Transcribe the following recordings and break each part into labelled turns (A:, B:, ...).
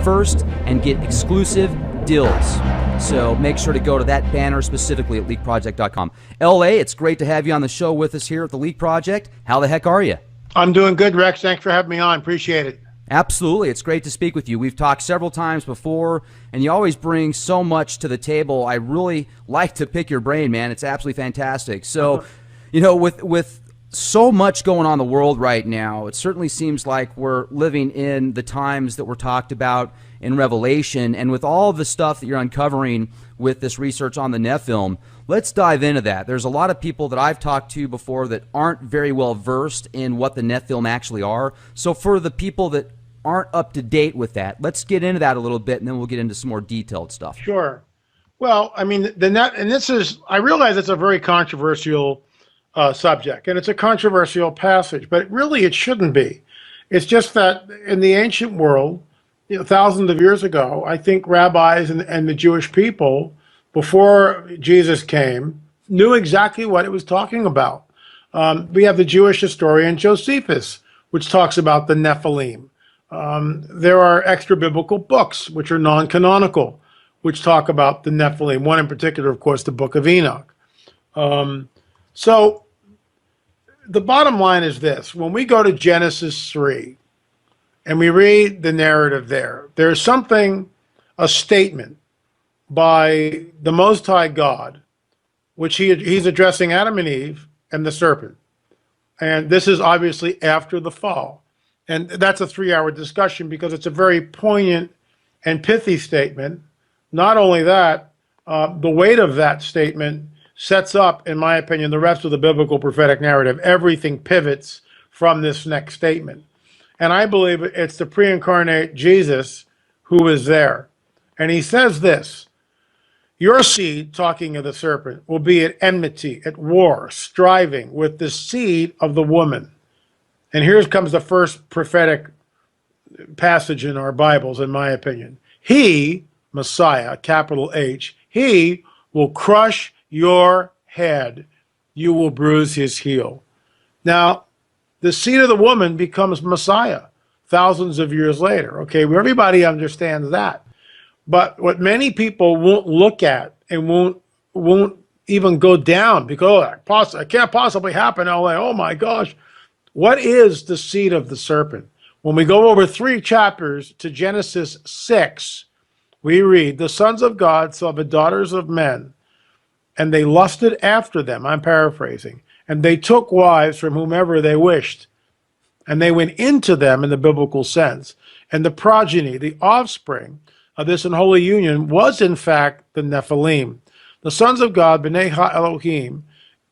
A: first and get exclusive deals. So make sure to go to that banner specifically at leakproject.com. LA, it's great to have you on the show with us here at the Leak Project. How the heck are you?
B: I'm doing good, Rex. Thanks for having me on. Appreciate it.
A: Absolutely. It's great to speak with you. We've talked several times before, and you always bring so much to the table. I really like to pick your brain, man. It's absolutely fantastic. So, with so much going on in the world right now, it certainly seems like we're living in the times that were talked about in Revelation. And with all of the stuff that you're uncovering with this research on the Nephilim, let's dive into that. There's a lot of people that I've talked to before that aren't very well versed in what the Nephilim actually are. So for the people that aren't up to date with that, let's get into that a little bit, and then we'll get into some more detailed stuff.
B: Sure. Well, I mean, I realize it's a very controversial subject, and it's a controversial passage, but really it shouldn't be. It's just that in the ancient world, thousands of years ago, I think rabbis and the Jewish people, before Jesus came, knew exactly what it was talking about. We have the Jewish historian Josephus, which talks about the Nephilim. There are extra biblical books, which are non-canonical, which talk about the Nephilim. One in particular, of course, the Book of Enoch. So the bottom line is this. When we go to Genesis 3 and we read the narrative there's a statement by the Most High God, which he's addressing Adam and Eve and the serpent. And this is obviously after the fall. And that's a 3-hour discussion because it's a very poignant and pithy statement. Not only that, the weight of that statement sets up, in my opinion, the rest of the biblical prophetic narrative. Everything pivots from this next statement. And I believe it's the pre-incarnate Jesus who is there. And he says this, your seed, talking of the serpent, will be at enmity, at war, striving with the seed of the woman. And here comes the first prophetic passage in our Bibles, in my opinion. He, Messiah, capital H, he will crush your head. You will bruise his heel. Now, the seed of the woman becomes Messiah thousands of years later. Okay, everybody understands that. But what many people won't look at and won't even go down because it can't possibly happen. Oh my gosh. What is the seed of the serpent? When we go over 3 chapters to Genesis 6, we read, the sons of God saw the daughters of men, and they lusted after them. I'm paraphrasing. And they took wives from whomever they wished. And they went into them in the biblical sense. And the progeny, the offspring of this unholy union was in fact the Nephilim. The sons of God, B'nai Ha-Elohim,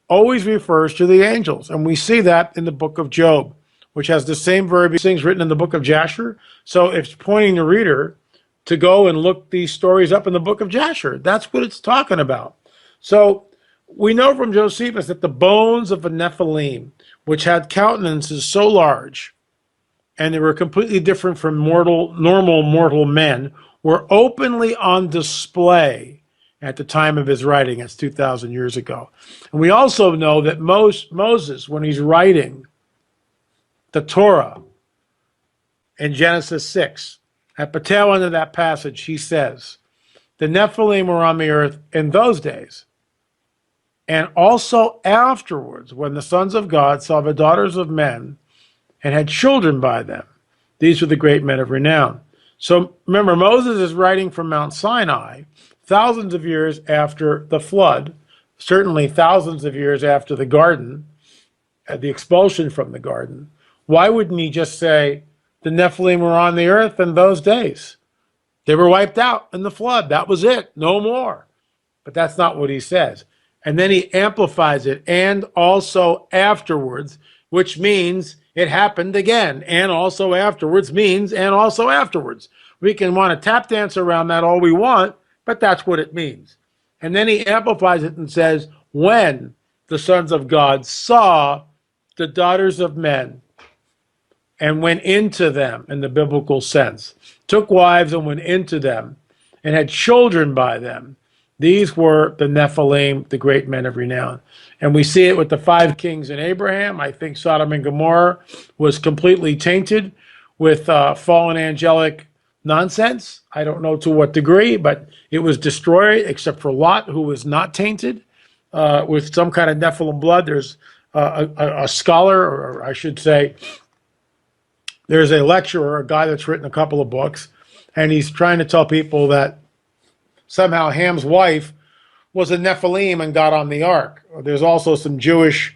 B: always refers to the angels. And we see that in the book of Job, which has the same verb things written in the book of Jasher. So it's pointing the reader to go and look these stories up in the book of Jasher. That's what it's talking about. So we know from Josephus that the bones of the Nephilim, which had countenances so large, and they were completely different from normal mortal men, were openly on display at the time of his writing. It's 2,000 years ago. And we also know that Moses, when he's writing the Torah in Genesis 6, at the tail end of that passage, he says, the Nephilim were on the earth in those days, and also afterwards, when the sons of God saw the daughters of men and had children by them. These were the great men of renown. So remember, Moses is writing from Mount Sinai thousands of years after the flood, certainly thousands of years after the garden, the expulsion from the garden. Why wouldn't he just say the Nephilim were on the earth in those days? They were wiped out in the flood. That was it. No more. But that's not what he says. And then he amplifies it, and also afterwards, which means it happened again. And also afterwards means and also afterwards. We can want to tap dance around that all we want, but that's what it means. And then he amplifies it and says, when the sons of God saw the daughters of men and went into them in the biblical sense, took wives and went into them and had children by them, these were the Nephilim, the great men of renown. And we see it with the 5 kings in Abraham. I think Sodom and Gomorrah was completely tainted with fallen angelic nonsense. I don't know to what degree, but it was destroyed except for Lot, who was not tainted with some kind of Nephilim blood. There's a scholar, or I should say, there's a lecturer, a guy that's written a couple of books, and he's trying to tell people that somehow Ham's wife was a Nephilim and got on the ark. There's also some Jewish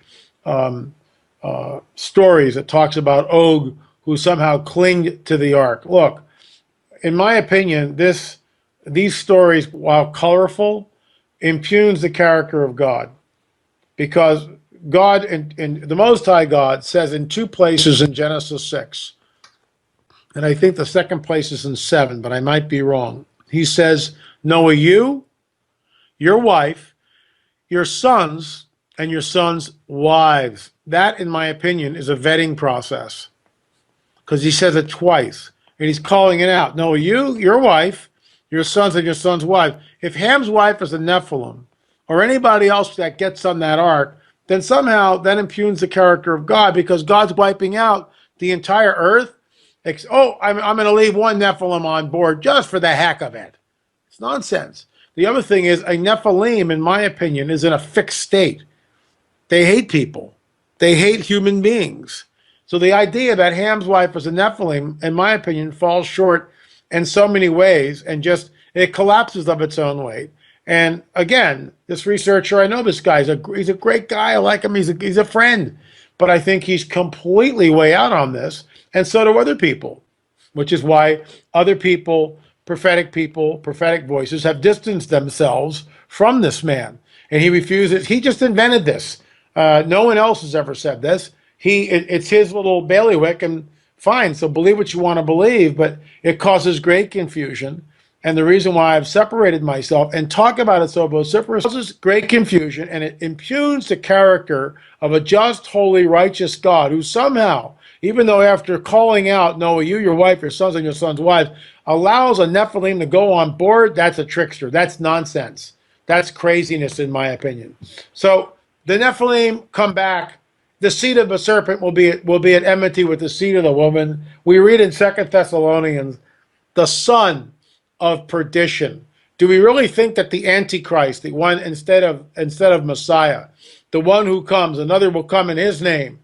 B: stories that talks about Og, who somehow clinged to the ark. Look, in my opinion, these stories, while colorful, impugns the character of God, because God, in the Most High God, says in two places in Genesis 6, and I think the second place is in 7, but I might be wrong. He says, Noah, you, your wife, your sons, and your sons' wives. That, in my opinion, is a vetting process, because he says it twice, and he's calling it out. Noah, you, your wife, your sons, and your sons' wives. If Ham's wife is a Nephilim, or anybody else that gets on that ark, then somehow that impugns the character of God, because God's wiping out the entire earth. I'm going to leave one Nephilim on board just for the heck of it. It's nonsense. The other thing is, a Nephilim, in my opinion, is in a fixed state. They hate people. They hate human beings. So the idea that Ham's wife was a Nephilim, in my opinion, falls short in so many ways, and just it collapses of its own weight. And again, this researcher, I know this guy. He's a great guy. I like him. He's a friend. But I think he's completely way out on this, and so do other people, which is why other people, prophetic voices, have distanced themselves from this man. And he refuses. He just invented this. No one else has ever said this. It's his little bailiwick, and fine, so believe what you want to believe, but it causes great confusion. And the reason why I've separated myself and talk about it so vociferously causes great confusion, and it impugns the character of a just, holy, righteous God, who somehow, even though after calling out, Noah, you, your wife, your sons, and your sons' wives, allows a Nephilim to go on board. That's a trickster. That's nonsense. That's craziness, in my opinion. So the Nephilim come back. The seed of the serpent will be at enmity with the seed of the woman. We read in 2 Thessalonians, the son of perdition. Do we really think that the Antichrist, the one instead of Messiah, the one who comes, another will come in his name,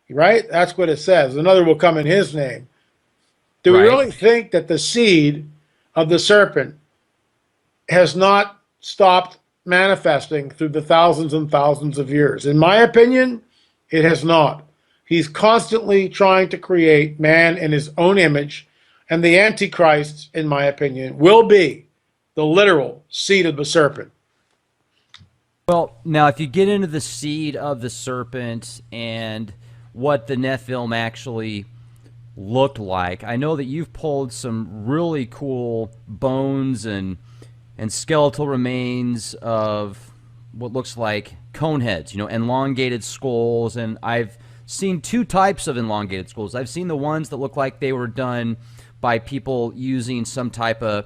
B: right? That's what it says. Another will come in his name. Do we really think that the seed of the serpent has not stopped manifesting through the thousands and thousands of years? In my opinion, it has not. He's constantly trying to create man in his own image, and the Antichrist, in my opinion, will be the literal seed of the serpent.
A: Well, now, if you get into the seed of the serpent and what the Nephilim actually looked like, I know that you've pulled some really cool bones and skeletal remains of what looks like cone heads, elongated skulls, and I've seen two types of elongated skulls. I've seen the ones that look like they were done by people using some type of,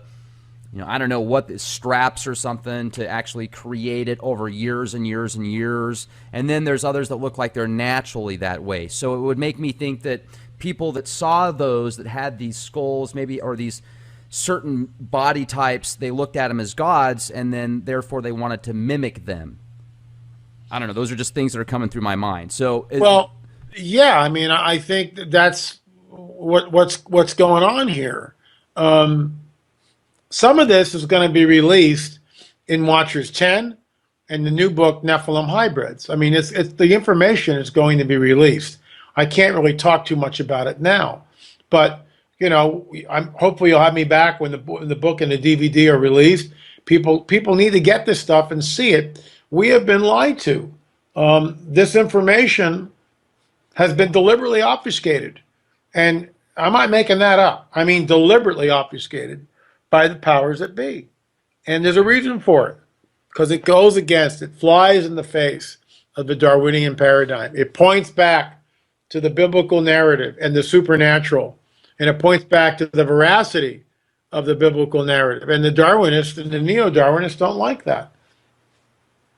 A: I don't know what, straps or something to actually create it over years and years and years. And then there's others that look like they're naturally that way. So it would make me think that people that saw those that had these skulls, maybe, or these certain body types, they looked at them as gods, and then therefore they wanted to mimic them. I don't know. Those are just things that are coming through my mind. So,
B: yeah, I mean, I think that's what's going on here. Some of this is going to be released in Watchers 10 and the new book Nephilim Hybrids. I mean, it's the information is going to be released. I can't really talk too much about it now, but hopefully you'll have me back when the book and the DVD are released. People need to get this stuff and see it. We have been lied to. This information has been deliberately obfuscated. And I'm not making that up. I mean, deliberately obfuscated by the powers that be. And there's a reason for it, because it goes against, it flies in the face of the Darwinian paradigm. It points back to the biblical narrative and the supernatural, and it points back to the veracity of the biblical narrative. And the Darwinists and the neo-Darwinists don't like that.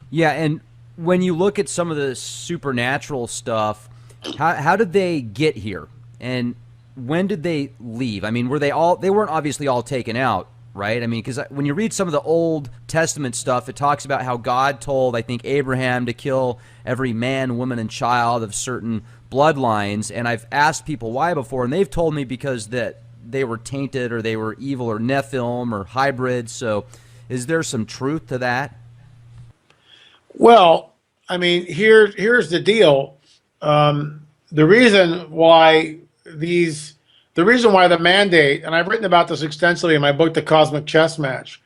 A: Yeah, and when you look at some of the supernatural stuff, how did they get here? And when did they leave? I mean, were they all? They weren't obviously all taken out, right? I mean, because when you read some of the Old Testament stuff, it talks about how God told, I think, Abraham to kill every man, woman, and child of certain bloodlines. And I've asked people why before, and they've told me because that they were tainted or they were evil or Nephilim or hybrids. So is there some truth to that?
B: Well, I mean, here's the deal. The reason why the mandate, and I've written about this extensively in my book, The Cosmic Chess Match,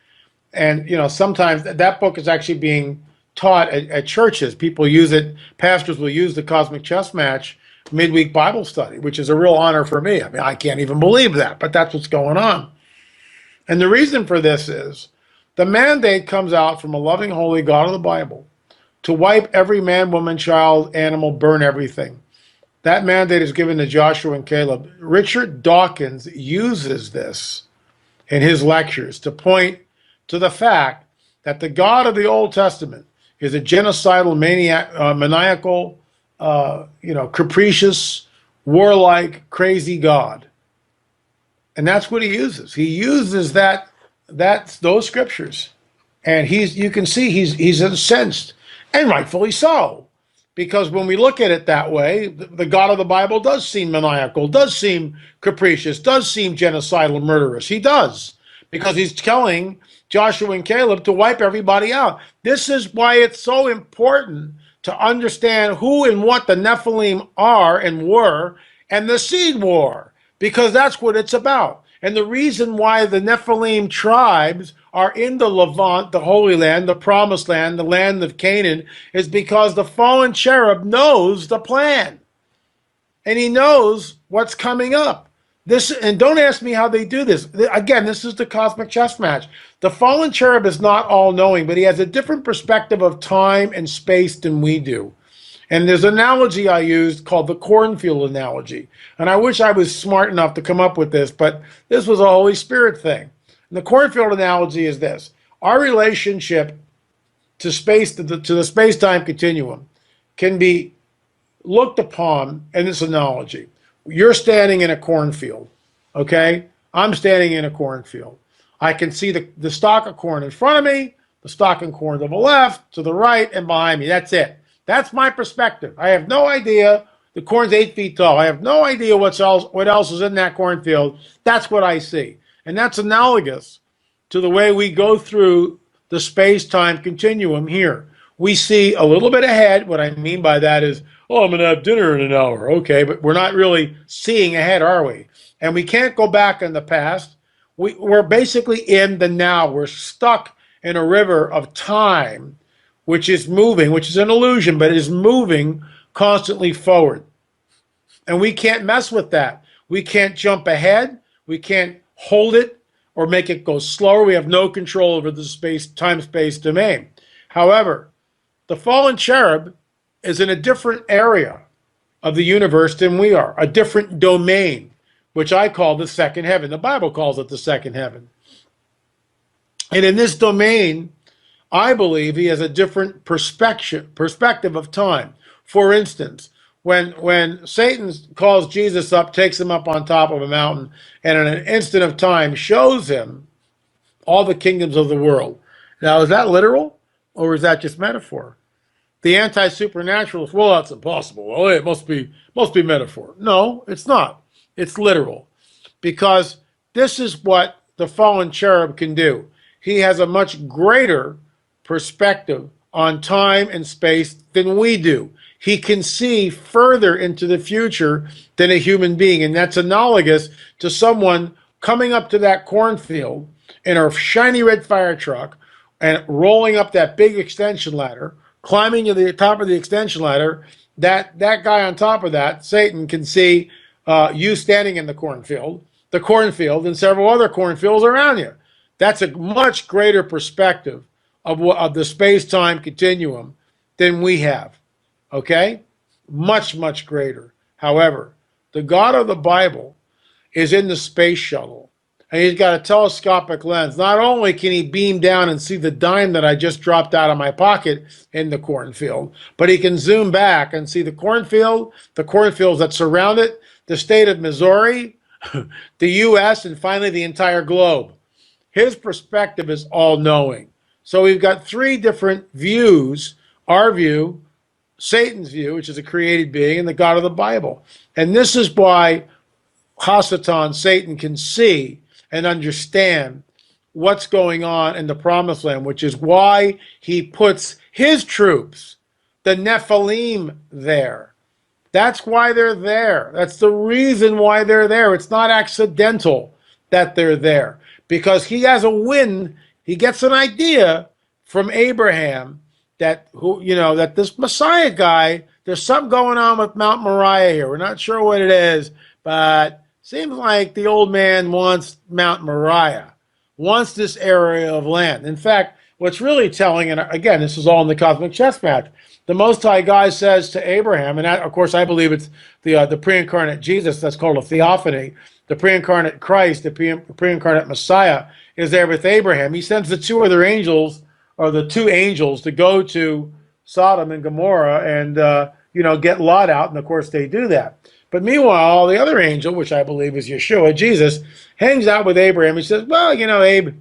B: and sometimes that book is actually being taught at churches. People use it. Pastors will use the Cosmic Chess Match midweek Bible study, which is a real honor for me. I mean, I can't even believe that, but that's what's going on. And the reason for this is the mandate comes out from a loving, holy God of the Bible to wipe every man, woman, child, animal, burn everything. That mandate is given to Joshua and Caleb. Richard Dawkins uses this in his lectures to point to the fact that the God of the Old Testament is a genocidal, maniacal, capricious, warlike, crazy God. And that's what he uses. He uses those scriptures. And you can see he's incensed, and rightfully so. Because when we look at it that way, the God of the Bible does seem maniacal, does seem capricious, does seem genocidal, murderous. He does. Because he's telling Joshua and Caleb to wipe everybody out. This is why it's so important to understand who and what the Nephilim are and were, and the seed war, because that's what it's about. And the reason why the Nephilim tribes are in the Levant, the Holy Land, the Promised Land, the land of Canaan, is because the fallen cherub knows the plan. And he knows what's coming up. And don't ask me how they do this. Again, this is the cosmic chess match. The fallen cherub is not all-knowing, but he has a different perspective of time and space than we do. And there's an analogy I used called the cornfield analogy. And I wish I was smart enough to come up with this, but this was a Holy Spirit thing. And the cornfield analogy is this. Our relationship to space, to the space-time continuum, can be looked upon in this analogy. You're standing in a cornfield, okay? I'm standing in a cornfield. I can see the stalk of corn in front of me, the stalk of corn to the left, to the right, and behind me. That's it. That's my perspective. I have no idea. The corn's 8 feet tall. I have no idea what else is in that cornfield. That's what I see. And that's analogous to the way we go through the space-time continuum here. We see a little bit ahead. What I mean by that is, oh, I'm going to have dinner in an hour. Okay, but we're not really seeing ahead, are we? And we can't go back in the past. We're basically in the now. We're stuck in a river of time, which is moving, which is an illusion, but it is moving constantly forward. And we can't mess with that. We can't jump ahead. We can't hold it or make it go slower. We have no control over the time-space domain. However, the fallen cherub is in a different area of the universe than we are, a different domain, which I call the second heaven. The Bible calls it the second heaven. And in this domain, I believe he has a different perspective of time. For instance, when Satan calls Jesus up, takes him up on top of a mountain, and in an instant of time shows him all the kingdoms of the world. Now, is that literal, or is that just metaphor? The anti-supernaturalist, well, that's impossible. Well, it must be metaphor. No, it's not. It's literal. Because this is what the fallen cherub can do. He has a much greater perspective on time and space than we do. He can see further into the future than a human being. And that's analogous to someone coming up to that cornfield in a shiny red fire truck and rolling up that big extension ladder, climbing to the top of the extension ladder. That guy on top of that, Satan, can see you standing in the cornfield, and several other cornfields around you. That's a much greater perspective of the space-time continuum than we have. Okay? Much, much greater. However, the God of the Bible is in the space shuttle, and he's got a telescopic lens. Not only can he beam down and see the dime that I just dropped out of my pocket in the cornfield, but he can zoom back and see the cornfield, the cornfields that surround it, the state of Missouri, the U.S., and finally the entire globe. His perspective is all-knowing. So we've got three different views: our view, Satan's view, which is a created being, and the God of the Bible. And this is why Hasatan, Satan, can see and understand what's going on in the Promised Land, which is why he puts his troops, the Nephilim, there. That's why they're there. That's the reason why they're there. It's not accidental that they're there, because he has a wind. He gets an idea from Abraham that that this Messiah guy, there's something going on with Mount Moriah here. We're not sure what it is, but seems like the old man wants Mount Moriah, wants this area of land. In fact, what's really telling, and again, this is all in the cosmic chess match, the Most High God says to Abraham, and of course I believe it's the pre-incarnate Jesus, that's called a theophany, the pre-incarnate Christ, the pre-incarnate Messiah is there with Abraham. He sends the two other angels, or the two angels, to go to Sodom and Gomorrah and get Lot out, and of course they do that. But meanwhile, the other angel, which I believe is Yeshua, Jesus, hangs out with Abraham. He says, well, Abe,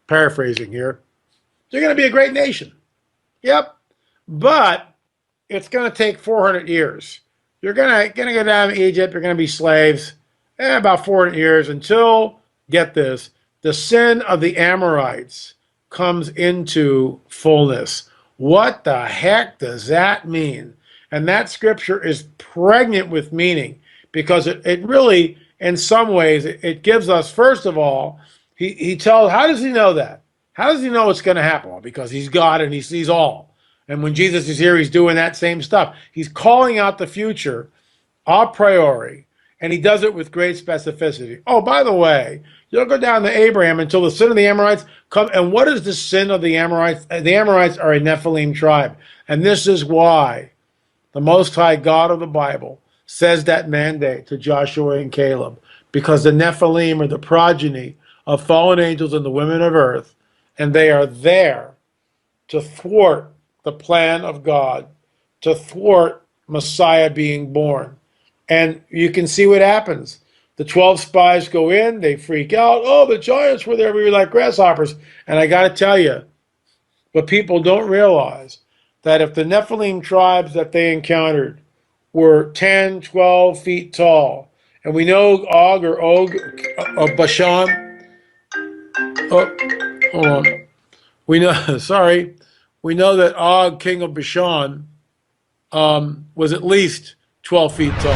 B: paraphrasing here, you're going to be a great nation. Yep. But it's going to take 400 years. You're going to go down to Egypt. You're going to be slaves. About 400 years until, get this, the sin of the Amorites comes into fullness. What the heck does that mean? And that scripture is pregnant with meaning, because it really, in some ways, it gives us, first of all, he tells, how does he know that? How does he know it's going to happen? Well, because he's God and he sees all. And when Jesus is here, he's doing that same stuff. He's calling out the future a priori, and he does it with great specificity. Oh, by the way, you'll go down to Abraham until the sin of the Amorites come. And what is the sin of the Amorites? The Amorites are a Nephilim tribe. And this is why the Most High God of the Bible says that mandate to Joshua and Caleb, because the Nephilim are the progeny of fallen angels and the women of earth, and they are there to thwart the plan of God, to thwart Messiah being born. And you can see what happens. The 12 spies go in, they freak out. Oh, the giants were there, we were like grasshoppers. And I got to tell you, what people don't realize, that if the Nephilim tribes that they encountered were 10, 12 feet tall, and we know Og of Bashan, oh, hold on. We know, sorry, we know that Og, king of Bashan, was at least 12 feet tall.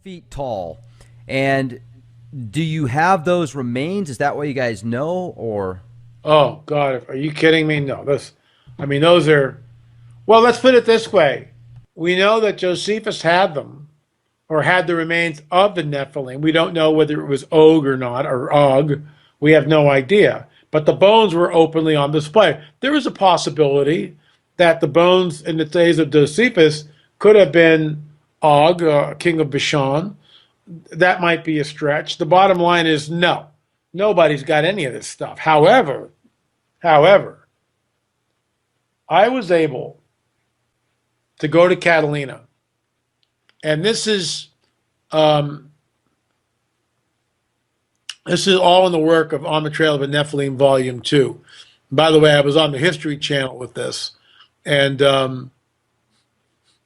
A: Feet tall. And do you have those remains? Is that what you guys know, or?
B: Oh, God, are you kidding me? No, those are, well, let's put it this way. We know that Josephus had them, or had the remains of the Nephilim. We don't know whether it was Og or not, or Og. We have no idea. But the bones were openly on display. There is a possibility that the bones in the days of Josephus could have been Og, king of Bashan. That might be a stretch. The bottom line is no. Nobody's got any of this stuff. However, I was able to go to Catalina. And this is all in the work of On the Trail of a Nephilim, Volume 2. By the way, I was on the History Channel with this. And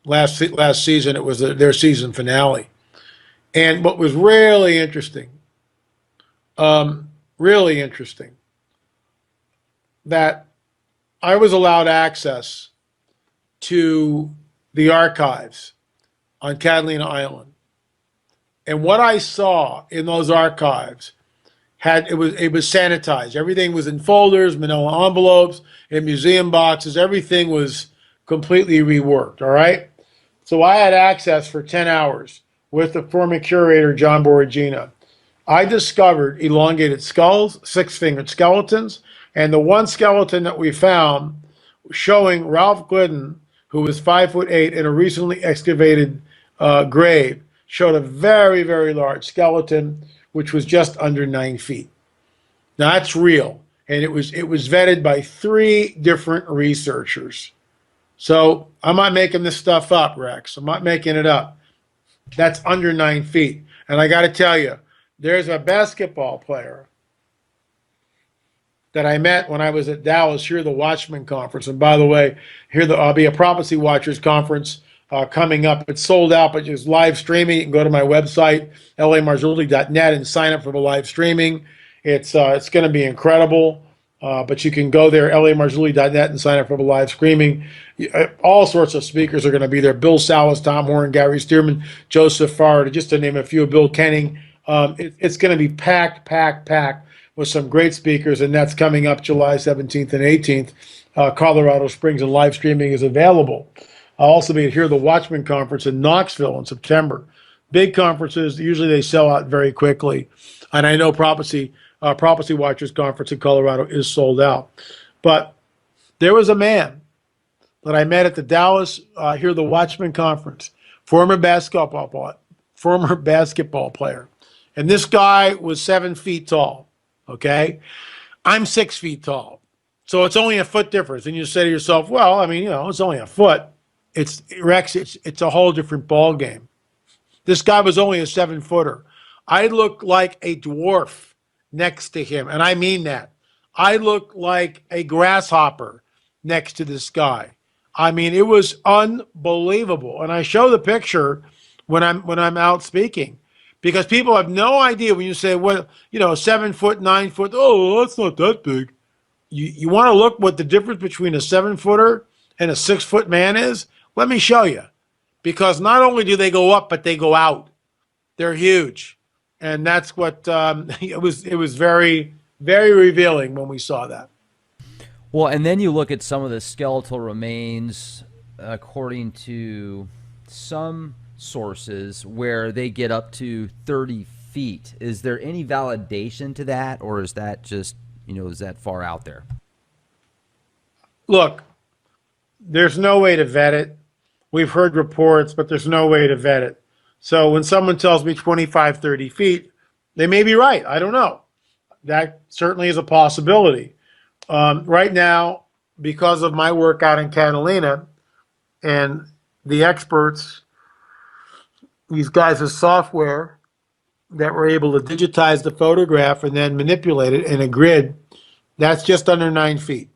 B: last season, it was their season finale. And what was really interesting, that I was allowed access to the archives on Catalina Island. And what I saw in those archives it was sanitized. Everything was in folders, manila envelopes, in museum boxes. Everything was completely reworked, all right? So I had access for 10 hours with the former curator, John Boragina. I discovered elongated skulls, six-fingered skeletons, and the one skeleton that we found showing Ralph Glidden, who was 5'8" in a recently excavated grave, showed a very, very large skeleton, which was just under 9 feet. Now that's real, and it was vetted by 3 different researchers. So I'm not making this stuff up, Rex. I'm not making it up. That's under 9 feet. And I got to tell you, there's a basketball player that I met when I was at Dallas, here the Watchman Conference. And by the way, I'll be a Prophecy Watchers Conference coming up. It's sold out, but just live streaming. You can go to my website, lamarzulli.net, and sign up for the live streaming. It's going to be incredible. But you can go there, lamarzulli.net, and sign up for the live streaming. All sorts of speakers are going to be there. Bill Salas, Tom Horn, Gary Stearman, Joseph Farr, just to name a few, Bill Kenning. It's going to be packed with some great speakers, and that's coming up July 17th and 18th. Colorado Springs, and live streaming is available. I'll also be here at the Watchman Conference in Knoxville in September. Big conferences, usually they sell out very quickly. And I know Prophecy Watchers Conference in Colorado is sold out. But there was a man that I met at the Dallas, here the Watchman Conference, former basketball player. And this guy was 7 feet tall, okay? I'm 6 feet tall. So it's only a foot difference. And you say to yourself, well, I mean, it's only a foot. It's a whole different ball game. This guy was only a 7-footer. I looked like a dwarf next to him, and I mean that. I looked like a grasshopper next to this guy. I mean, it was unbelievable. And I show the picture when I'm out speaking, because people have no idea when you say, well, 7 foot, 9 foot. Oh, that's not that big. You want to look what the difference between a 7-footer and a 6-foot man is? Let me show you. Because not only do they go up, but they go out. They're huge. And that's what it was very, very revealing when we saw that.
A: Well, and then you look at some of the skeletal remains, according to some sources, where they get up to 30 feet. Is there any validation to that, or is that just, is that far out there?
B: Look, there's no way to vet it. We've heard reports, but there's no way to vet it. So when someone tells me 25, 30 feet, they may be right. I don't know. That certainly is a possibility. Right now, because of my work out in Catalina and the experts, these guys with software that were able to digitize the photograph and then manipulate it in a grid, that's just under 9 feet,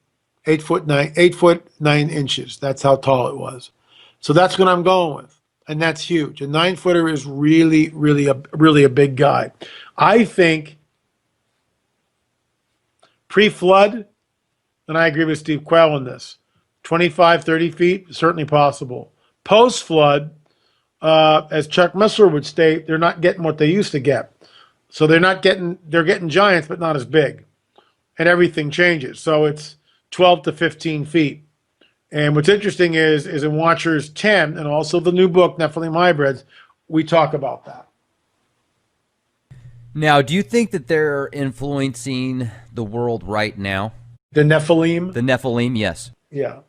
B: 8 foot 9 inches. That's how tall it was. So that's what I'm going with. And that's huge. A 9-footer is really, really a big guy. I think pre-flood, and I agree with Steve Quell on this, 25, 30 feet, certainly possible. Post-flood, as Chuck Missler would state, they're not getting what they used to get. So they're getting giants, but not as big. And everything changes. So it's 12 to 15 feet. And what's interesting is in Watchers 10, and also the new book, Nephilim Hybrids, we talk about that.
A: Now, do you think that they're influencing the world right now?
B: The Nephilim?
A: The Nephilim, yes.
B: Yeah.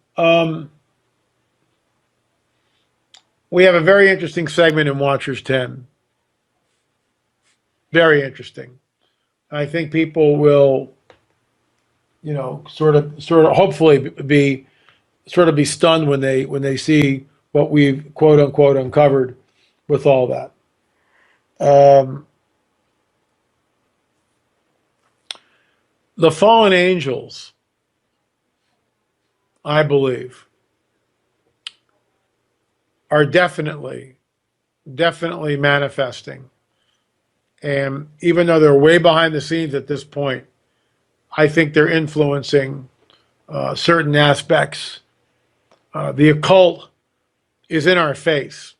B: We have a very interesting segment in Watchers 10. Very interesting. I think people will, sort of hopefully be stunned when they see what we've quote unquote uncovered with all that. The fallen angels, I believe, are definitely manifesting. And even though they're way behind the scenes at this point, I think they're influencing certain aspects. The occult is in our face.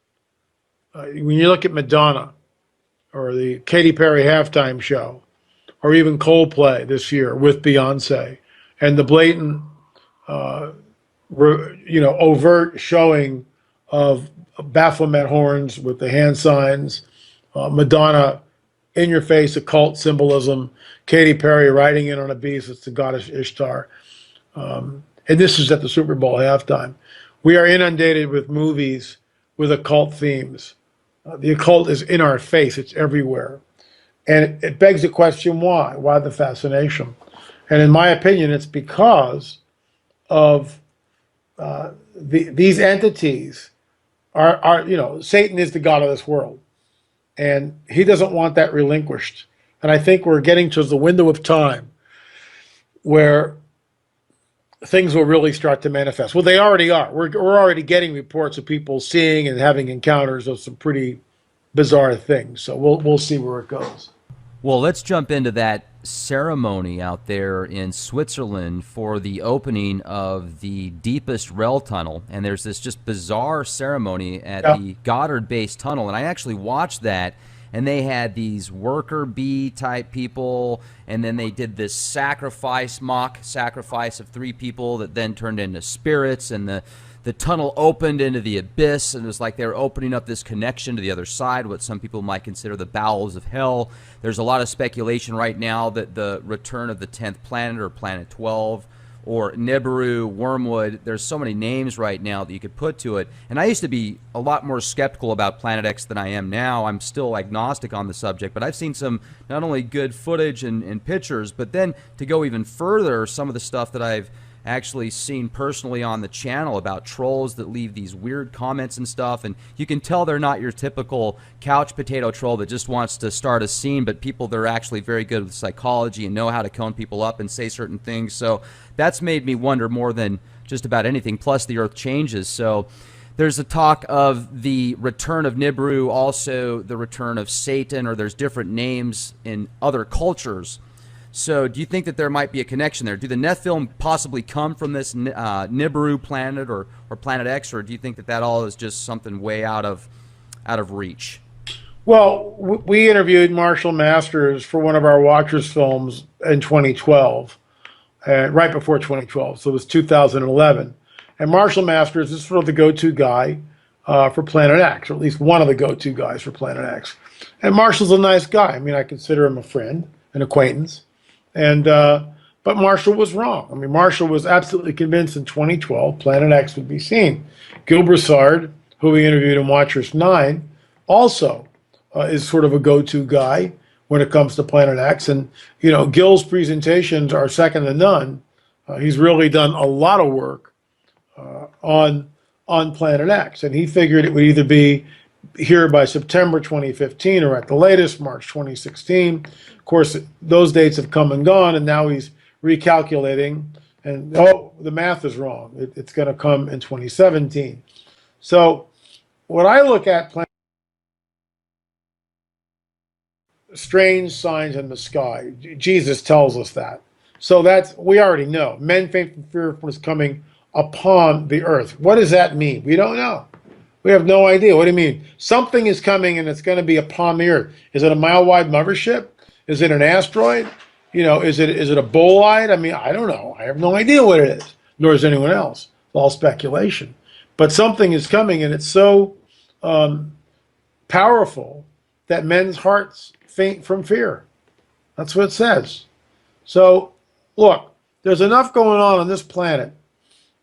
B: When you look at Madonna or the Katy Perry halftime show, or even Coldplay this year with Beyonce, and the blatant, overt showing of Baphomet horns with the hand signs, Madonna in your face occult symbolism, Katy Perry riding in on a beast, it's the goddess Ishtar. And this is at the Super Bowl halftime. We are inundated with movies with occult themes. The occult is in our face. It's everywhere. And it begs the question, why? Why the fascination? And in my opinion, it's because of these entities are, Satan is the god of this world, and he doesn't want that relinquished. And I think we're getting to the window of time where things will really start to manifest. Well, they already are. We're already getting reports of people seeing and having encounters of some pretty bizarre things. So we'll see where it goes.
A: Well, let's jump into that ceremony out there in Switzerland for the opening of the deepest rail tunnel. And there's this just bizarre ceremony at the Goddard Base Tunnel. And I actually watched that, and they had these worker bee type people, and then they did this mock sacrifice of 3 people that then turned into spirits, and the tunnel opened into the abyss, and it was like they were opening up this connection to the other side, what some people might consider the bowels of hell. There's a lot of speculation right now that the return of the 10th planet, or Planet 12, or Nibiru, Wormwood, there's so many names right now that you could put to it. And I used to be a lot more skeptical about Planet X than I am now. I'm still agnostic on the subject, but I've seen some not only good footage and pictures, but then to go even further, some of the stuff that I've actually seen personally on the channel about trolls that leave these weird comments and stuff, and you can tell they're not your typical couch potato troll that just wants to start a scene, but people that are actually very good with psychology and know how to cone people up and say certain things. So that's made me wonder more than just about anything. Plus the earth changes, so there's a talk of the return of Nibiru, also the return of Satan, or there's different names in other cultures. So do you think that there might be a connection there? Do the Nephilim possibly come from this Nibiru planet or Planet X, or do you think that all is just something way out of reach?
B: Well, we interviewed Marshall Masters for one of our Watchers films in 2012, right before 2012, so it was 2011. And Marshall Masters is sort of the go-to guy for Planet X, or at least one of the go-to guys for Planet X. And Marshall's a nice guy. I mean, I consider him a friend, an acquaintance. And but Marshall was wrong. I mean, Marshall was absolutely convinced in 2012 Planet X would be seen. Gil Broussard, who we interviewed in Watchers 9, also is sort of a go-to guy when it comes to Planet X. And, Gil's presentations are second to none. He's really done a lot of work on Planet X. And he figured it would either be here by September 2015 or at the latest March 2016. Of course, those dates have come and gone, and now he's recalculating, and the math is wrong. It's going to come in 2017. So when I look at strange signs in the sky, Jesus tells us that. So we already know. Men faint from fear was coming upon the earth. What does that mean? We don't know. We have no idea. What do you mean? Something is coming, and it's going to be upon the earth. Is it a mile-wide mothership? Is it an asteroid? Is it a bolide? I mean, I don't know. I have no idea what it is, nor does anyone else. It's all speculation. But something is coming, and it's so powerful that men's hearts faint from fear. That's what it says. So, look, there's enough going on this planet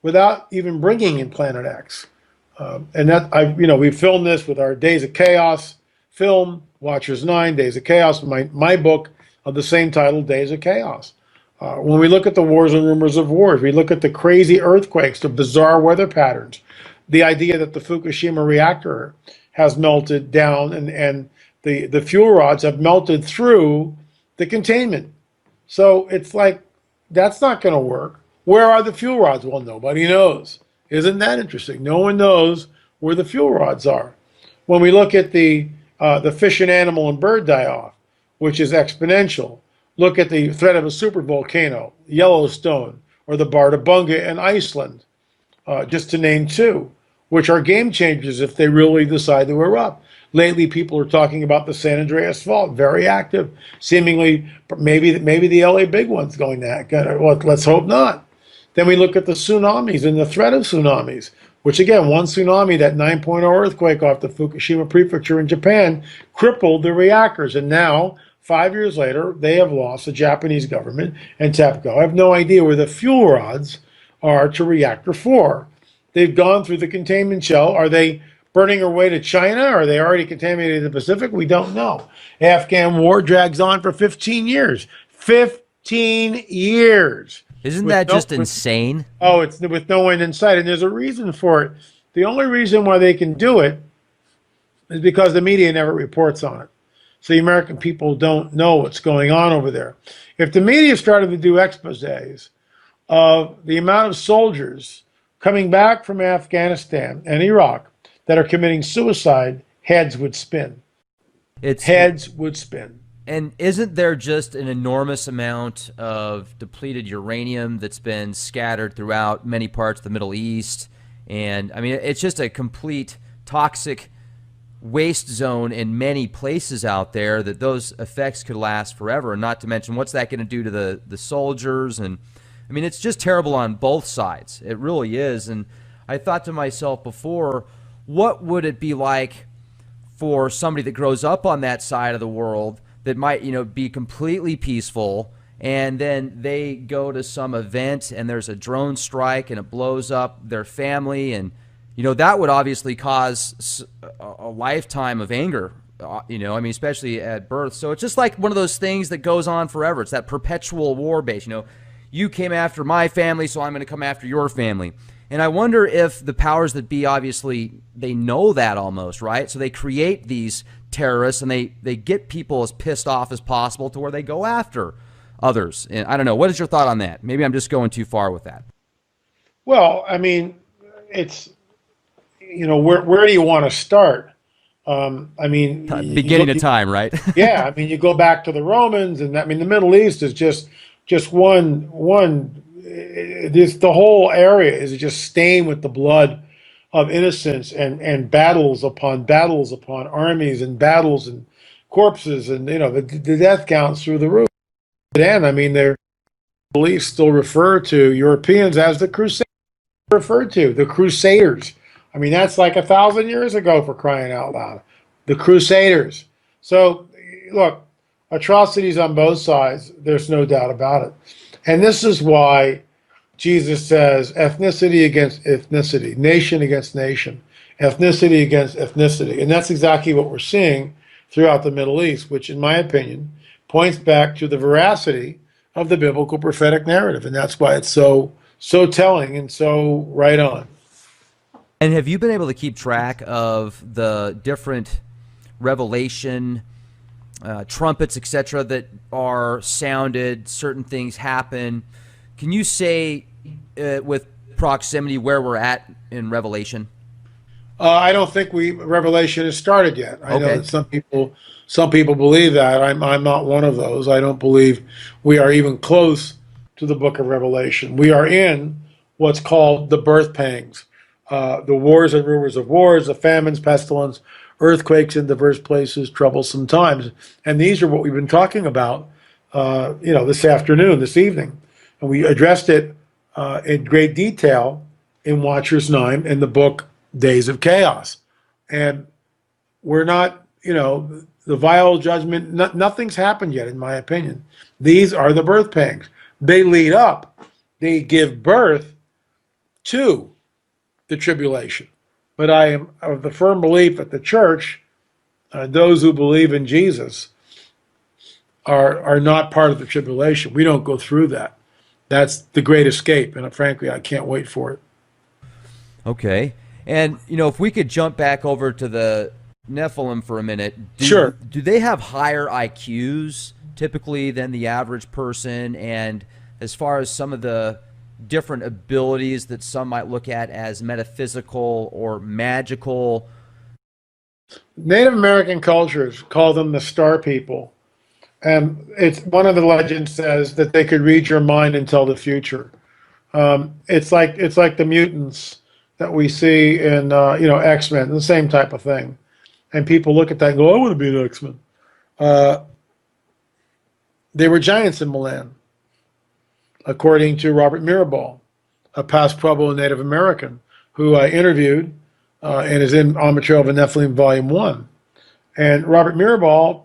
B: without even bringing in Planet X. And that we filmed this with our Days of Chaos film, Watchers 9, Days of Chaos, my book of the same title, Days of Chaos. When we look at the wars and rumors of wars, we look at the crazy earthquakes, the bizarre weather patterns, the idea that the Fukushima reactor has melted down and the fuel rods have melted through the containment. So it's like, that's not going to work. Where are the fuel rods? Well, nobody knows. Isn't that interesting? No one knows where the fuel rods are. When we look at the fish and animal and bird die-off, which is exponential, look at the threat of a supervolcano, Yellowstone, or the Bardabunga in Iceland, just to name 2, which are game changers if they really decide to erupt. Lately, people are talking about the San Andreas Fault, very active. Seemingly, maybe the LA big one's going to. Well, let's hope not. Then we look at the tsunamis and the threat of tsunamis, which again, one tsunami, that 9.0 earthquake off the Fukushima prefecture in Japan, crippled the reactors. And now, 5 years later, they have lost, the Japanese government and TEPCO. I have no idea where the fuel rods are to reactor 4. They've gone through the containment shell. Are they burning their way to China? Are they already contaminated the Pacific? We don't know. Afghan war drags on for 15 years. 15 years.
A: Isn't
B: with
A: that
B: no,
A: just
B: with,
A: insane?
B: oh, it's with no one in sight, and there's a reason for it. The only reason why they can do it is because the media never reports on it. So the American people don't know what's going on over there. If the media started to do exposés of the amount of soldiers coming back from Afghanistan and Iraq that are committing suicide, heads would spin.
A: It's
B: Heads would spin.
A: And isn't there just an enormous amount of depleted uranium that's been scattered throughout many parts of the Middle East? And I mean, it's just a complete toxic waste zone in many places out there that those effects could last forever. And not to mention, what's that going to do to the soldiers? And I mean, it's just terrible on both sides. It really is. And I thought to myself before, what would it be like for somebody that grows up on that side of the world that might, be completely peaceful, and then they go to some event and there's a drone strike and it blows up their family, and that would obviously cause a lifetime of anger, especially at birth. So it's just like one of those things that goes on forever. It's that perpetual war base. You came after my family, so I'm going to come after your family. And I wonder if the powers that be, obviously, they know that almost, right? So they create these terrorists and they get people as pissed off as possible to where they go after others. And I don't know. What is your thought on that? Maybe I'm just going too far with that.
B: Well, I mean, it's, where do you want to start?
A: Beginning of time, right?
B: Yeah, I mean, you go back to the Romans, and I mean, the Middle East is just one. The whole area is just stained with the blood of innocents and battles upon armies and battles and corpses, and the death counts through the roof. And I mean, their beliefs still refer to Europeans as the Crusaders. The Crusaders. I mean, that's like 1,000 years ago, for crying out loud. The Crusaders. So, look, atrocities on both sides. There's no doubt about it. And this is why Jesus says ethnicity against ethnicity, nation against nation, ethnicity against ethnicity. And that's exactly what we're seeing throughout the Middle East, which, in my opinion, points back to the veracity of the biblical prophetic narrative. And that's why it's so telling and so right on.
A: And have you been able to keep track of the different revelation trumpets, etc., that are sounded, certain things happen? Can you say with proximity where we're at in Revelation?
B: I don't think Revelation has started yet. I know that some people believe that. I'm not one of those. I don't believe we are even close to the book of Revelation. We are in what's called the birth pangs, the wars and rumors of wars, the famines, pestilence, earthquakes in diverse places, troublesome times. And these are what we've been talking about, this evening. And we addressed it in great detail in Watchers 9 in the book Days of Chaos. And we're not, the vile judgment, nothing's happened yet, in my opinion. These are the birth pangs. They lead up, they give birth to the tribulation. But I am of the firm belief that the church, those who believe in Jesus, are not part of the tribulation. We don't go through that. That's the great escape, and frankly, I can't wait for it.
A: Okay. And, if we could jump back over to the Nephilim for a minute.
B: Sure.
A: Do they have higher IQs typically than the average person? And as far as some of the different abilities that some might look at as metaphysical or magical?
B: Native American cultures call them the star people. And it's one of the legends says that they could read your mind and tell the future. It's like the mutants that we see in X-Men, the same type of thing. And people look at that and go, I want to be an X-Men. They were giants in Milan, according to Robert Mirabal, a past Pueblo Native American who I interviewed and is in On Betrayal of a Nephilim Volume 1. And Robert Mirabal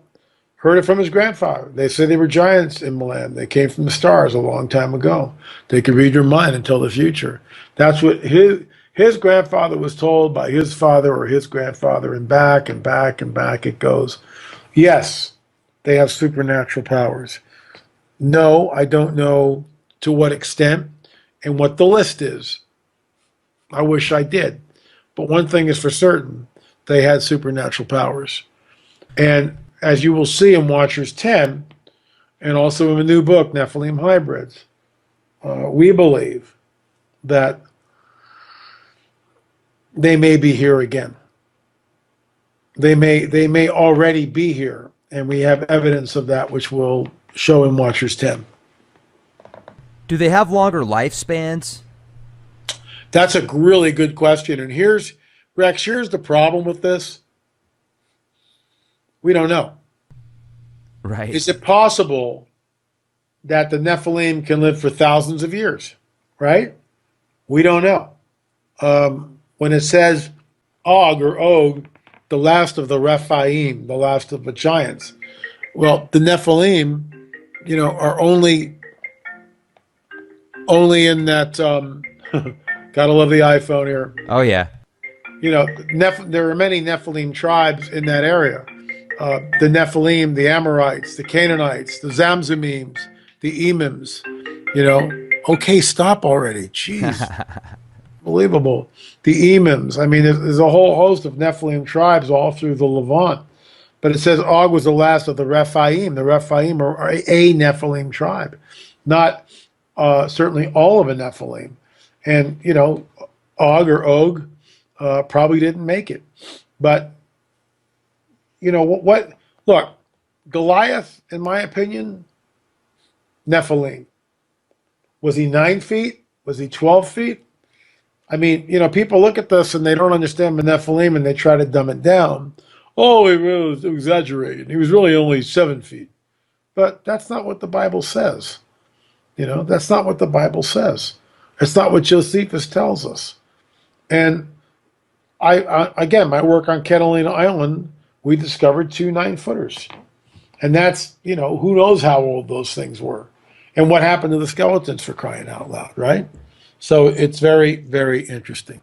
B: heard it from his grandfather. They say they were giants in Milan. They came from the stars a long time ago. They could read your mind and tell the future. That's what his grandfather was told by his father or his grandfather, and back and back and back it goes. Yes, they have supernatural powers. No, I don't know to what extent and what the list is. I wish I did. But one thing is for certain, they had supernatural powers. And as you will see in Watchers 10, and also in the new book, Nephilim Hybrids, we believe that they may be here again. They may already be here, and we have evidence of that, which we'll show in Watchers 10.
A: Do they have longer lifespans?
B: That's a really good question. And here's, Rex, here's the problem with this. We don't know.
A: Right.
B: Is it possible that the Nephilim can live for thousands of years? Right? We don't know. When it says Og or Og, the last of the Rephaim, the last of the giants, well, the Nephilim, are only in that. Gotta love the iPhone here.
A: Oh yeah.
B: There are many Nephilim tribes in that area. The Nephilim, the Amorites, the Canaanites, the Zamzamims, the Emims. Okay, stop already. Jeez. Unbelievable. The Emims. I mean, there's a whole host of Nephilim tribes all through the Levant. But it says Og was the last of the Rephaim. The Rephaim are a Nephilim tribe, not certainly all of a Nephilim. And, Og or Og probably didn't make it. But, look, Goliath, in my opinion, Nephilim. Was he 9 feet? Was he 12 feet? I mean, people look at this and they don't understand the Nephilim and they try to dumb it down. Oh, he was exaggerating. He was really only 7 feet. But that's not what the Bible says. That's not what the Bible says. It's not what Josephus tells us. And again, my work on Catalina Island, we discovered 2 9-footers. And that's, who knows how old those things were. And what happened to the skeletons, for crying out loud, right? So it's very, very interesting.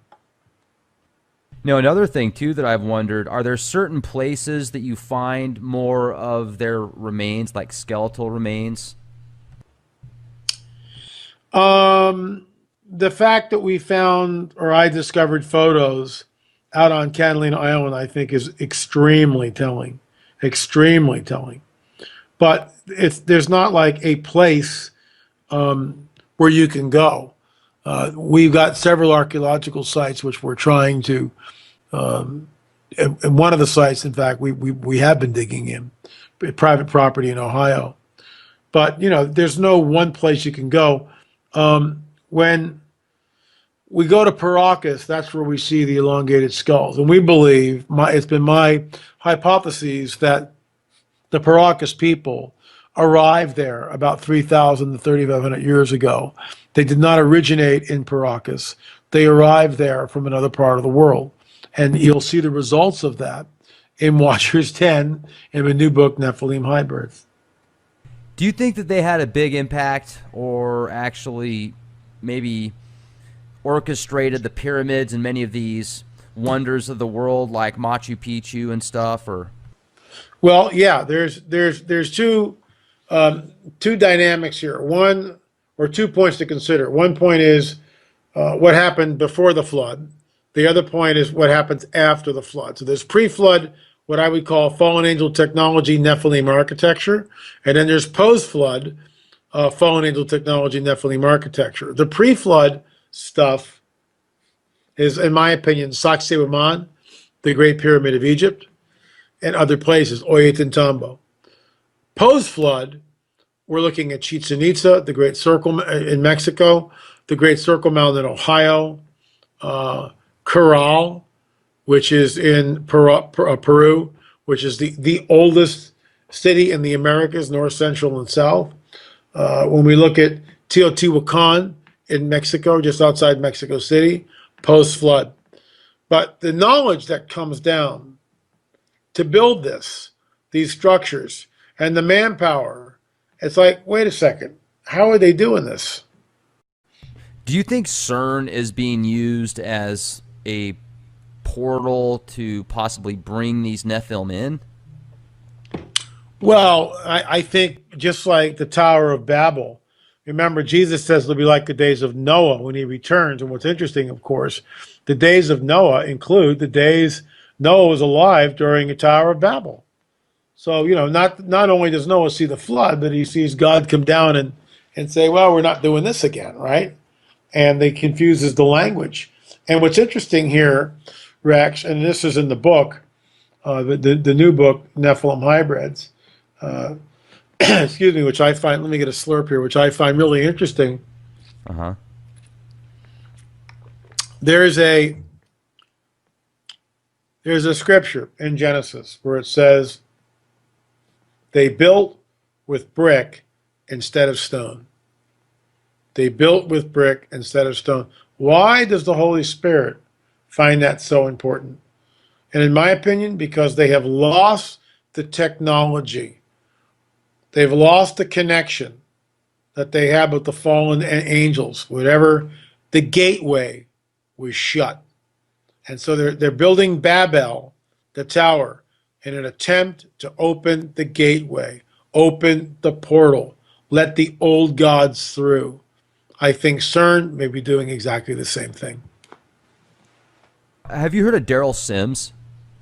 A: Now, another thing, too, that I've wondered, are there certain places that you find more of their remains, like skeletal remains?
B: The fact that we found, or I discovered photos out on Catalina Island, I think is extremely telling. Extremely telling. But there's not like a place where you can go. We've got several archaeological sites which we're trying to, and one of the sites, in fact, we have been digging in, private property in Ohio. But, there's no one place you can go. When we go to Paracas, that's where we see the elongated skulls. And we believe, it's been my hypothesis that the Paracas people arrived there about 3,000 to 3,500 years ago. They did not originate in Paracas. They arrived there from another part of the world. And you'll see the results of that in Watchers 10 in the new book, Nephilim Hybrids.
A: Do you think that they had a big impact, or actually maybe orchestrated the pyramids and many of these wonders of the world like Machu Picchu and stuff? Or
B: well, yeah, there's two dynamics here. One, or 2 points to consider. One point is what happened before the flood. The other point is what happens after the flood. So there's pre-flood, what I would call fallen angel technology, Nephilim architecture, and then there's post-flood, fallen angel technology, Nephilim architecture. The pre-flood stuff is, in my opinion, Sacsayhuaman, the Great Pyramid of Egypt, and other places, Ollantaytambo. Post-flood, we're looking at Chichen Itza, the Great Circle in Mexico, the Great Circle Mountain in Ohio, Corral, which is in Peru, which is the oldest city in the Americas, north, central, and south. When we look at Teotihuacan in Mexico, just outside Mexico City, post-flood. But the knowledge that comes down to build these structures, and the manpower, it's like, wait a second, how are they doing this?
A: Do you think CERN is being used as a portal to possibly bring these Nephilim in?
B: Well, I think just like the Tower of Babel, Remember, Jesus says it'll be like the days of Noah when he returns. And what's interesting, of course, the days of Noah include the days Noah was alive during the Tower of Babel. So, not only does Noah see the flood, but he sees God come down and say, well, we're not doing this again, right? And they confuses the language. And what's interesting here, Rex, and this is in the book, the new book, Nephilim Hybrids, excuse me, which I find, let me get a slurp here, which I find really interesting.
A: Uh-huh.
B: There's a scripture in Genesis where it says they built with brick instead of stone. They built with brick instead of stone. Why does the Holy Spirit find that so important? And in my opinion, because they have lost the technology. They've lost the connection that they have with the fallen angels. Whatever, the gateway was shut. And so they're building Babel, the tower, in an attempt to open the gateway, open the portal, let the old gods through. I think CERN may be doing exactly the same thing.
A: Have you heard of Daryl Sims?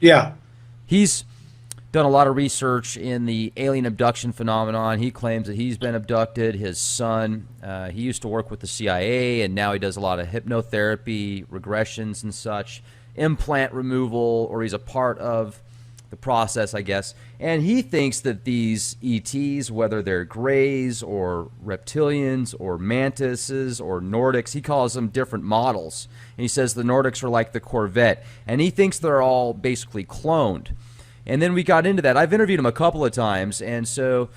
B: Yeah.
A: He's done a lot of research in the alien abduction phenomenon. He claims that he's been abducted. His son, he used to work with the CIA, and now he does a lot of hypnotherapy, regressions and such, implant removal, or he's a part of the process, I guess. And he thinks that these ETs, whether they're greys or reptilians or mantises or Nordics, he calls them different models. And he says the Nordics are like the Corvette. And he thinks they're all basically cloned. And then we got into that. I've interviewed him a couple of times, and so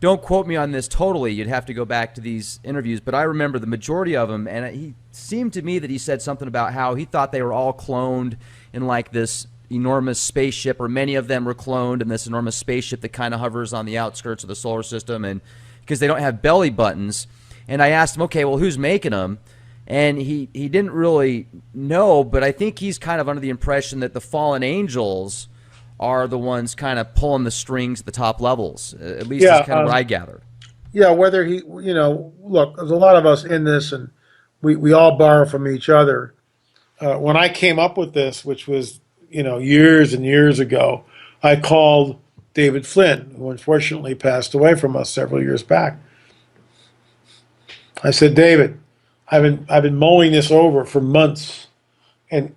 A: don't quote me on this totally. You'd have to go back to these interviews. But I remember the majority of them, and he seemed to me that he said something about how he thought they were all cloned in like this enormous spaceship, or many of them were cloned in this enormous spaceship that kind of hovers on the outskirts of the solar system, and because they don't have belly buttons. And I asked him, okay, well, who's making them? And he didn't really know, but I think he's kind of under the impression that the fallen angels are the ones kind of pulling the strings at the top levels. At least that's kind of what I gathered.
B: Yeah, whether he, look, there's a lot of us in this, and we all borrow from each other. When I came up with this, which was, years and years ago, I called David Flynn, who unfortunately passed away from us several years back. I said, David, I've been mulling this over for months, and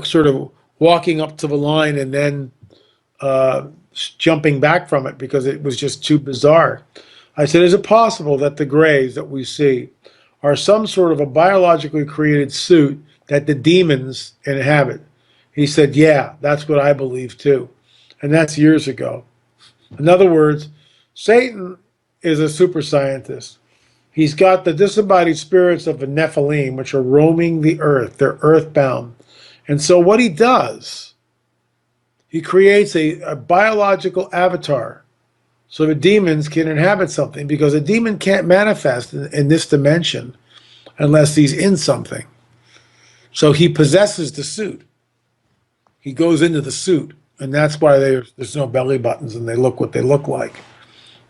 B: sort of walking up to the line and then jumping back from it because it was just too bizarre. I said, is it possible that the grays that we see are some sort of a biologically created suit that the demons inhabit? He said, yeah, that's what I believe too. And that's years ago. In other words, Satan is a super scientist. He's got the disembodied spirits of the Nephilim, which are roaming the earth. They're earthbound. And so what he does, he creates a biological avatar so the demons can inhabit something, because a demon can't manifest in this dimension unless he's in something. So he possesses the suit. He goes into the suit, and that's why there's no belly buttons and they look what they look like.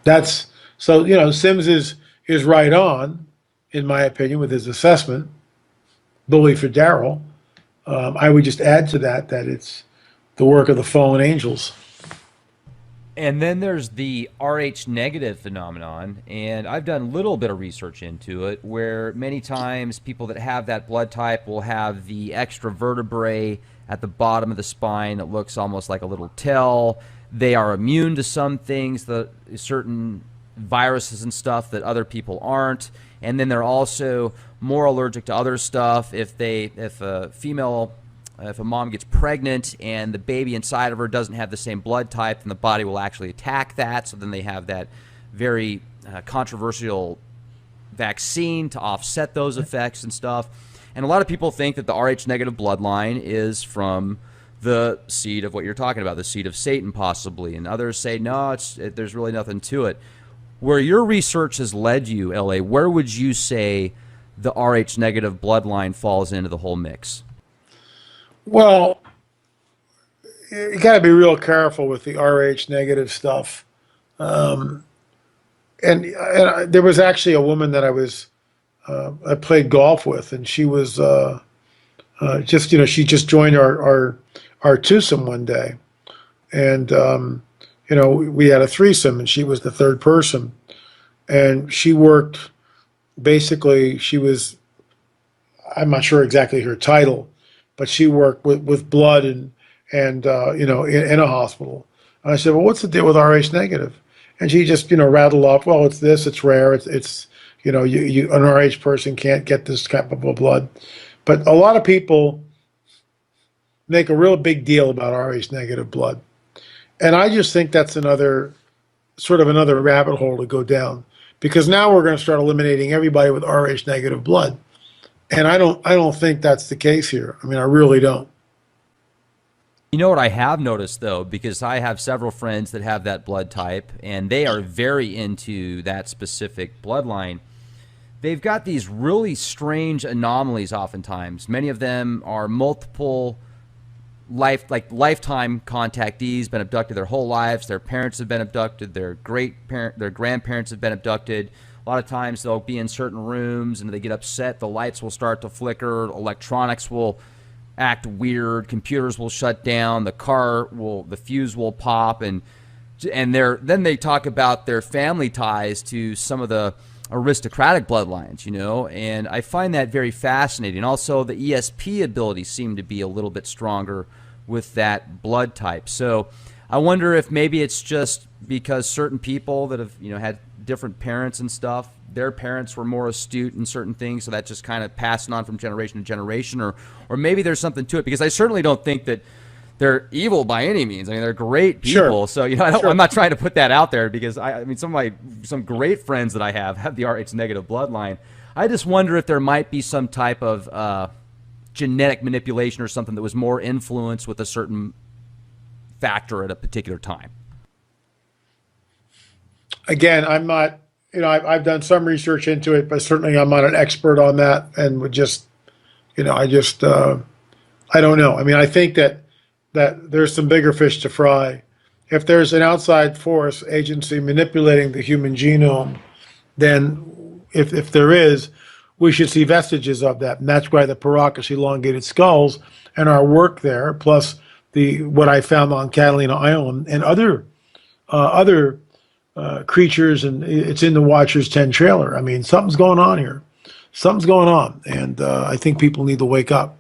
B: That's so, Sims is right on, in my opinion, with his assessment. Bully for Daryl. I would just add to that it's the work of the fallen angels.
A: And then there's the Rh negative phenomenon, and I've done a little bit of research into it, where many times people that have that blood type will have the extra vertebrae at the bottom of the spine that looks almost like a little tail. They are immune to some things, certain viruses and stuff that other people aren't. And then they're also more allergic to other stuff. If a mom gets pregnant and the baby inside of her doesn't have the same blood type, then the body will actually attack that. So then they have that very controversial vaccine to offset those effects and stuff. And a lot of people think that the Rh negative bloodline is from the seed of what you're talking about, the seed of Satan possibly. And others say, no, there's really nothing to it. Where your research has led you, LA, where would you say the Rh negative bloodline falls into the whole mix?
B: Well, you got to be real careful with the Rh negative stuff. And there was actually a woman that I played golf with, and she was just, she just joined our twosome one day, and we had a threesome, and she was the third person, and she worked. Basically, I'm not sure exactly her title, but she worked with blood and in a hospital. And I said, well, what's the deal with Rh negative? And she just, rattled off, well, it's this, it's rare, it's an Rh person can't get this type of blood. But a lot of people make a real big deal about Rh negative blood. And I just think that's another rabbit hole to go down, because now we're going to start eliminating everybody with Rh negative blood. And I don't think that's the case here. I mean, I really don't.
A: You know what I have noticed, though, because I have several friends that have that blood type, and they are very into that specific bloodline. They've got these really strange anomalies oftentimes. Many of them are multiple lifetime contactees, been abducted their whole lives. Their parents have been abducted. Their grandparents have been abducted. A lot of times they'll be in certain rooms, and if they get upset, the lights will start to flicker, electronics will act weird, computers will shut down, the fuse will pop, and then they talk about their family ties to some of the aristocratic bloodlines, and I find that very fascinating. Also, the ESP abilities seem to be a little bit stronger with that blood type. So I wonder if maybe it's just because certain people that have had different parents and stuff, their parents were more astute in certain things, so that just kind of passing on from generation to generation, or maybe there's something to it, because I certainly don't think that they're evil by any means. I mean, they're great people. Sure. So I'm not trying to put that out there, because I mean some great friends that I have the Rh negative bloodline. I just wonder if there might be some type of genetic manipulation or something that was more influenced with a certain factor at a particular time. Again,
B: I'm not, I've done some research into it, but certainly I'm not an expert on that, and would just, I don't know. I mean, I think that there's some bigger fish to fry. If there's an outside force agency manipulating the human genome, then if there is, we should see vestiges of that. And that's why the Paracas elongated skulls and our work there, plus what I found on Catalina Island and other creatures, and it's in the Watchers 10 trailer. I mean, something's going on here. Something's going on, and I think people need to wake up.